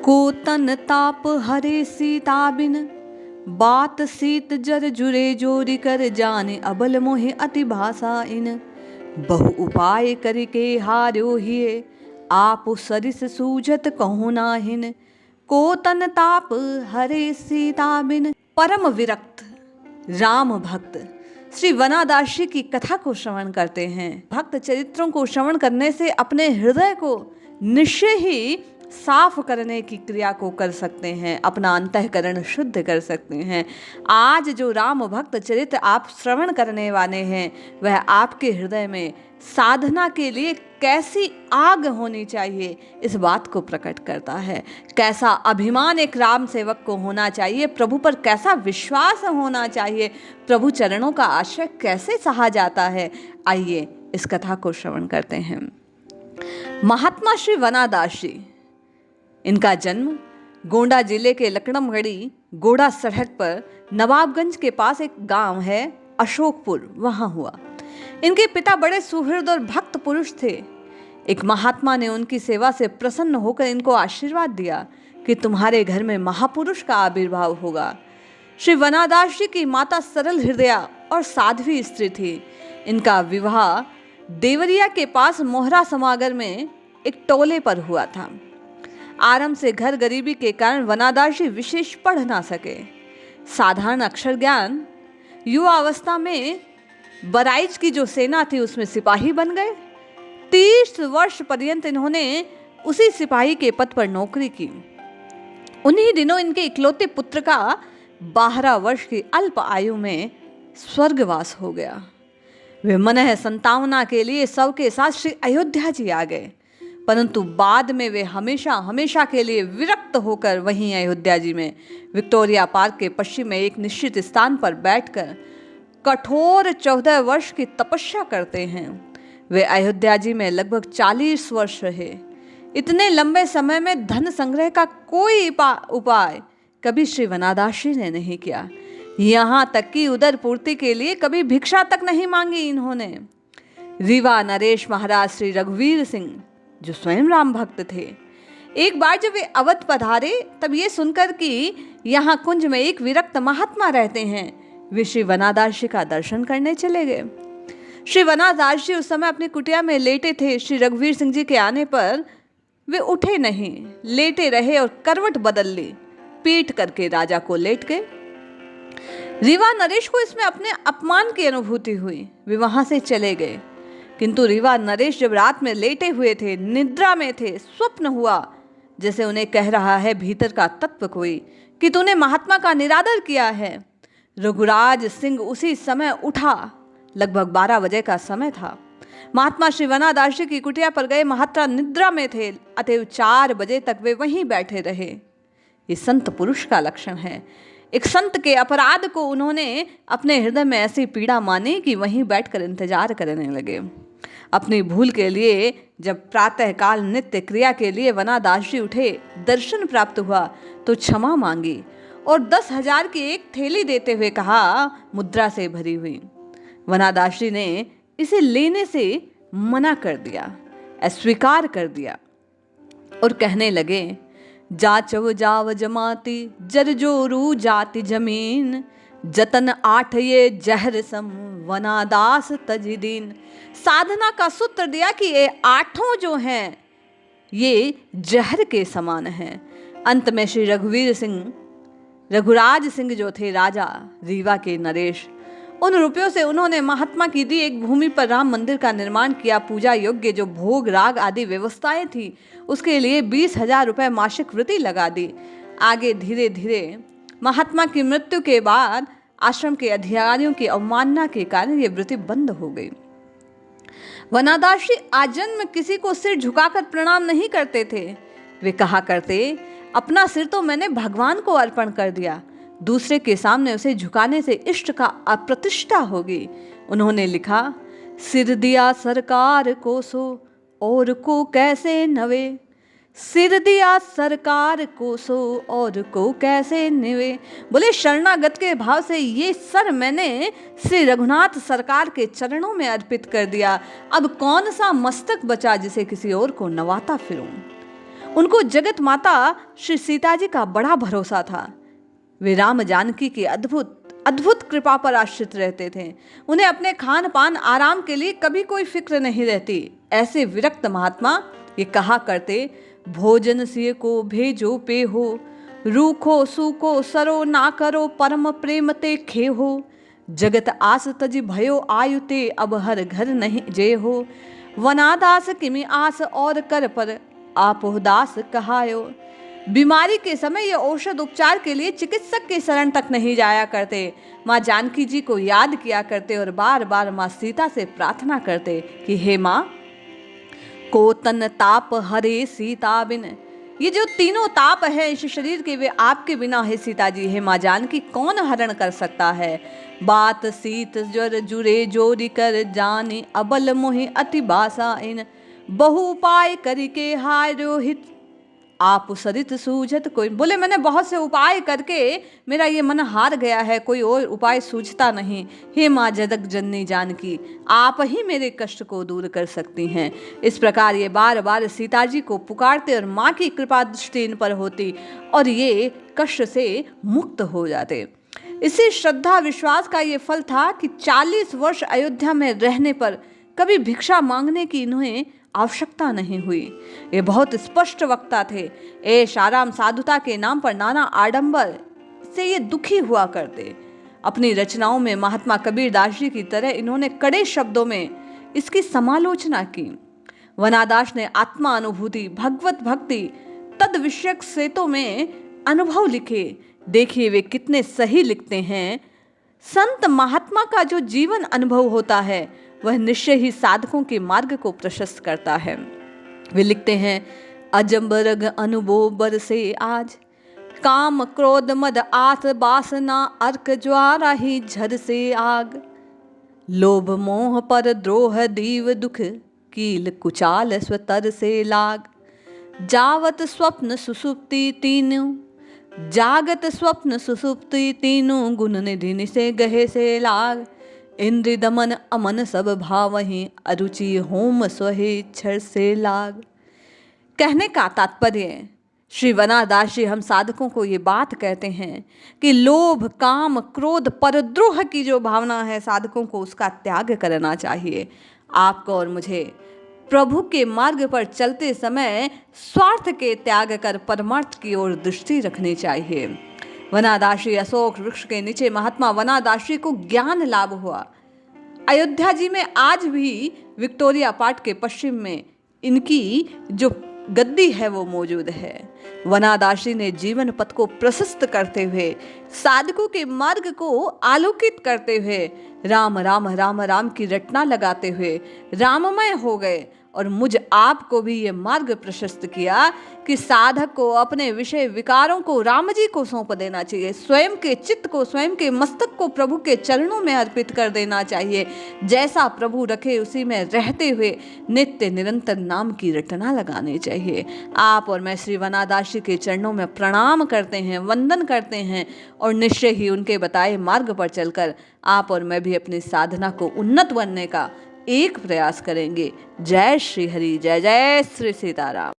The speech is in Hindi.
को तन ताप हरे सीता बिन, बात सीत जर जुरे जोरी कर जाने अबल मोहे अति भाषा इन। बहु उपाय करके हार्यो हिए, आप सरिस सूझत कहु नाहिन। को तन ताप हरे सीता बिन। परम विरक्त राम भक्त श्री वनादास जी की कथा को श्रवण करते हैं। भक्त चरित्रों को श्रवण करने से अपने हृदय को निश्चय ही साफ करने की क्रिया को कर सकते हैं, अपना अंतःकरण शुद्ध कर सकते हैं। आज जो राम भक्त चरित्र आप श्रवण करने वाले हैं, वह आपके हृदय में साधना के लिए कैसी आग होनी चाहिए इस बात को प्रकट करता है। कैसा अभिमान एक राम सेवक को होना चाहिए, प्रभु पर कैसा विश्वास होना चाहिए, प्रभु चरणों का आश्रय कैसे सहा जाता है। आइए इस कथा को श्रवण करते हैं। महात्मा श्री वनादास जी, इनका जन्म गोंडा जिले के लकड़मगढ़ी गोड़ा सड़क पर नवाबगंज के पास एक गांव है अशोकपुर, वहां हुआ। इनके पिता बड़े सुहृद और भक्त पुरुष थे। एक महात्मा ने उनकी सेवा से प्रसन्न होकर इनको आशीर्वाद दिया कि तुम्हारे घर में महापुरुष का आविर्भाव होगा। श्री वनादास जी की माता सरल हृदया और साध्वी स्त्री थी। इनका विवाह देवरिया के पास मोहरा समागर में एक टोले पर हुआ था। आरंभ से घर गरीबी के कारण वनादास जी विशेष पढ़ ना सके। साधारण अक्षर ज्ञान, युवा अवस्था में बराइच की जो सेना थी उसमें सिपाही बन गए। 30 वर्ष पर्यंत इन्होंने उसी सिपाही के पद पर नौकरी की। उन्हीं दिनों इनके इकलौते पुत्र का 12 वर्ष की अल्प आयु में स्वर्गवास हो गया। वे मनः संतावना के लिए सब के साथ श्री अयोध्या जी आ गए, परंतु बाद में वे हमेशा हमेशा के लिए विरक्त होकर वहीं अयोध्या जी में विक्टोरिया पार्क के पश्चिम में एक निश्चित स्थान पर बैठकर कठोर 14 वर्ष की तपस्या करते हैं। वे अयोध्या जी में लगभग 40 वर्ष रहे। इतने लंबे समय में धन संग्रह का कोई उपाय कभी श्री वनादास जी ने नहीं किया। यहाँ तक कि उदर पूर्ति के लिए कभी भिक्षा तक नहीं मांगी इन्होंने। रीवा नरेश महाराज श्री रघुवीर सिंह, जो स्वयं राम भक्त थे, एक बार जब वे अवध पधारे तब ये सुनकर कि यहाँ कुंज में एक विरक्त महात्मा रहते हैं, वे श्री वनादास जी का दर्शन करने चले गए। श्री वनादास जी उस समय अपनी कुटिया में लेटे थे। श्री रघुवीर सिंह जी के आने पर वे उठे नहीं, लेटे रहे और करवट बदल ली। पीठ करके राजा को लेट गए। रीवा नरेश को इसमें अपने अपमान की अनुभूति हुई। वे वहां से चले गए, किंतु रीवा नरेश जब रात में लेटे हुए थे, निद्रा में थे, स्वप्न हुआ जैसे उन्हें कह रहा है भीतर का तत्व कोई कि तूने महात्मा का निरादर किया है। रघुराज सिंह उसी समय उठा। लगभग 12 बजे का समय था। महात्मा श्री वनादास जी की कुटिया पर गए। महात्मा निद्रा में थे, अतएव 4 बजे तक वे वहीं बैठे रहे। ये संत पुरुष का लक्षण है। एक संत के अपराध को उन्होंने अपने हृदय में ऐसी पीड़ा मानी कि वहीं बैठकर इंतजार करने लगे। अपनी भूल के लिए जब प्रातःकाल नित्य क्रिया के लिए वनादास जी उठे, दर्शन प्राप्त हुआ तो क्षमा मांगी और 10,000 की एक थैली देते हुए कहा, मुद्रा से भरी हुई। वनादास जी ने इसे लेने से मना कर दिया, अस्वीकार कर दिया और कहने लगे, जाचव जाव जमाती जर जोरू जाति जमीन, जतन आठ ये जहर सम वनादास तजदीन। साधना का सूत्र दिया कि ये 8 जो हैं ये जहर के समान हैं। अंत में श्री रघुराज सिंह जो थे राजा रीवा के नरेश, उन रुपयों से उन्होंने महात्मा की दी एक भूमि पर राम मंदिर का निर्माण किया। पूजा योग्य जो भोग राग आदि व्यवस्थाएं थी उसके लिए 20,000 रुपये मासिक वृत्ति लगा दी। आगे धीरे धीरे महात्मा की मृत्यु के बाद आश्रम के अधिकारियों की अवमानना के कारण ये वृत्ति बंद हो गई। वनादास जी आजन्म किसी को सिर झुकाकर प्रणाम नहीं करते थे। वे कहा करते, अपना सिर तो मैंने भगवान को अर्पण कर दिया, दूसरे के सामने उसे झुकाने से इष्ट का अप्रतिष्ठा होगी। उन्होंने लिखा, सिर दिया सरकार को सो और को कैसे नवे, सिर दिया सरकार को सो और को कैसे निवे। बोले शरणागत के भाव से ये सर मैंने श्री रघुनाथ सरकार के चरणों में अर्पित कर दिया। अब कौन सा मस्तक बचा जिसे किसी और को नवाता फिरूं। उनको जगत माता श्री सीता जी का बड़ा भरोसा था। वे राम जानकी की अद्भुत अद्भुत कृपा पर आश्रित रहते थे। उन्हें अपने खान पान आराम के लिए कभी कोई फिक्र नहीं रहती। ऐसे विरक्त महात्मा ये कहा करते, भोजन सिय को भेजो पे हो, रूखो सूखो सरो ना करो, परम प्रेम ते खे हो, जगत आस तज भयो आयुते, अब हर घर नहीं जे हो, वनादास किमि आस और कर पर, आपो दास कहायो। बीमारी के समय ये औषध उपचार के लिए चिकित्सक के शरण तक नहीं जाया करते। माँ जानकी जी को याद किया करते और बार बार माँ सीता से प्रार्थना करते कि हे माँ, को तन ताप हरे सीता बिन। ये जो तीनों ताप है इस शरीर के, वे आपके बिना है सीता जी। हे माँ जानकी, कौन हरण कर सकता है। बात सीत ज्वर जुरे जोरी कर जाने, अबल मोहि अति बासा इन, बहु उपाय करिके हाय रोहित, आप सरित सूझत कोई। बोले मैंने बहुत से उपाय करके मेरा ये मन हार गया है, कोई और उपाय सूझता नहीं। हे माँ जगत जननी जानकी, आप ही मेरे कष्ट को दूर कर सकती हैं। इस प्रकार ये बार बार सीता जी को पुकारते और माँ की कृपा दृष्टि इन पर होती और ये कष्ट से मुक्त हो जाते। इसी श्रद्धा विश्वास का ये फल था कि 40 वर्ष अयोध्या में रहने पर कभी भिक्षा मांगने की इन्हें आवश्यकता नहीं हुई। ये बहुत स्पष्ट वक्ता थे। ऐश आराम साधुता के नाम पर नाना आडंबर से ये दुखी हुआ करते। अपनी रचनाओं में महात्मा कबीर दास जी की तरह इन्होंने कड़े शब्दों में इसकी समालोचना की। वनादास ने आत्मा अनुभूति, भगवत भक्ति, तद विषयक सेतों में अनुभव लिखे। देखिए वे कितने सही लिखते हैं। संत महात्मा का जो जीवन अनुभव होता है वह निश्चय ही साधकों के मार्ग को प्रशस्त करता है। वे लिखते हैं, अजम्बरग अनुभव बरसे आज, काम क्रोध मद आस बासना, अर्क ज्वारा ही झर से आग, लोभ मोह पर द्रोह दीव दुख, कील कुचाल स्वतर से लाग, जावत स्वप्न सुसुप्ति तीनों, जागत स्वप्न सुसुप्ति तीनों, गुण निधि निसे गहे से लाग, इंद्र दमन अमन सब भावहि, अरुचि होम स्वहे छर से लाग। कहने का तात्पर्य, श्री वनादास जी हम साधकों को ये बात कहते हैं कि लोभ काम क्रोध परद्रोह की जो भावना है साधकों को उसका त्याग करना चाहिए। आपको और मुझे प्रभु के मार्ग पर चलते समय स्वार्थ के त्याग कर परमार्थ की ओर दृष्टि रखनी चाहिए। वनादासी अशोक वृक्ष के नीचे महात्मा वनादासी को ज्ञान लाभ हुआ। अयोध्या जी में आज भी विक्टोरिया पार्क के पश्चिम में इनकी जो गद्दी है वो मौजूद है। वनादासी ने जीवन पथ को प्रशस्त करते हुए, साधकों के मार्ग को आलोकित करते हुए, राम राम राम राम की रटना लगाते हुए राममय हो गए और मुझ आपको भी ये मार्ग प्रशस्त किया कि साधक को अपने विषय विकारों को राम जी को सौंप देना चाहिए। स्वयं के चित्त को, स्वयं के मस्तक को प्रभु के चरणों में अर्पित कर देना चाहिए। जैसा प्रभु रखे उसी में रहते हुए नित्य निरंतर नाम की रटना लगानी चाहिए। आप और मैं श्री वनादासी के चरणों में प्रणाम करते हैं, वंदन करते हैं और निश्चय ही उनके बताए मार्ग पर चलकर आप और मैं भी अपनी साधना को उन्नत बनने का एक प्रयास करेंगे। जय श्री हरि, जय जय श्री सीताराम।